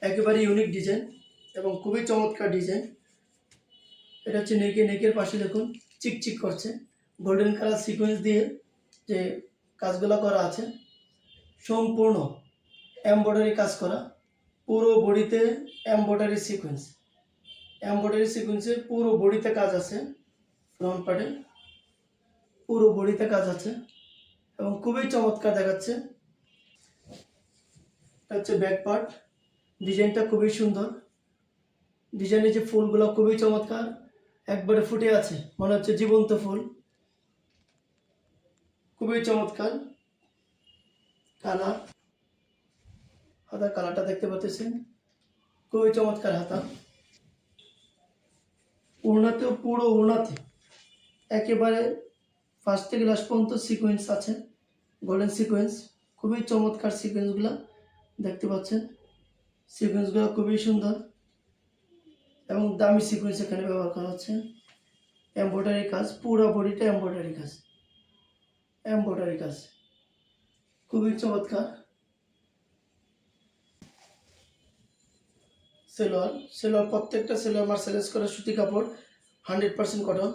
একেবারে unique design এবং খুবই চমৎকার ডিজাইন। এটা হচ্ছে নেকের পাশে দেখুন চিকচিক করছে, গোল্ডেন কালার সিকোয়েন্স দিয়ে যে কাজগুলো করা আছে সম্পূর্ণ এমব্রয়ডারি কাজ করা। পুরো বডিতে এমব্রয়ডারি সিকোয়েন্সে পুরো বডিতে কাজ আছে। ফ্রন্ট পার্টে পুরো বডিতে কাজ আছে এবং খুবই চমৎকার দেখাচ্ছে। এটা হচ্ছে ব্যাক পার্ট, ডিজাইনটা খুবই সুন্দর। ডিজাইনের যে ফুলগুলো খুবই চমৎকার, একবারে ফুটে আছে, মনে হচ্ছে জীবন্ত ফুল, খুবই চমৎকার কালার। হাতার কালারটা দেখতে পাচ্ছেন, খুবই চমৎকার হাতা। পুরো ওড়নাতে একেবারে ফার্স্ট থেকে লাস্ট পর্যন্ত সিকোয়েন্স আছে, গোল্ডেন সিকোয়েন্স। খুবই চমৎকার সিকোয়েন্সগুলো দেখতে পাচ্ছেন। সিকোয়েন্সগুলো খুবই সুন্দর এবং দামি সিকোয়েন্স এখানে ব্যবহার করা হচ্ছে। এমব্রয়ডারি কাজ, পুরো বডিটা এমব্রয়ডারি কাজ খুবই চমৎকার। সেলোয়ার প্রত্যেকটা সেলোয়ার মার্সেলাইজ করা সুতি কাপড়, 100% কটন।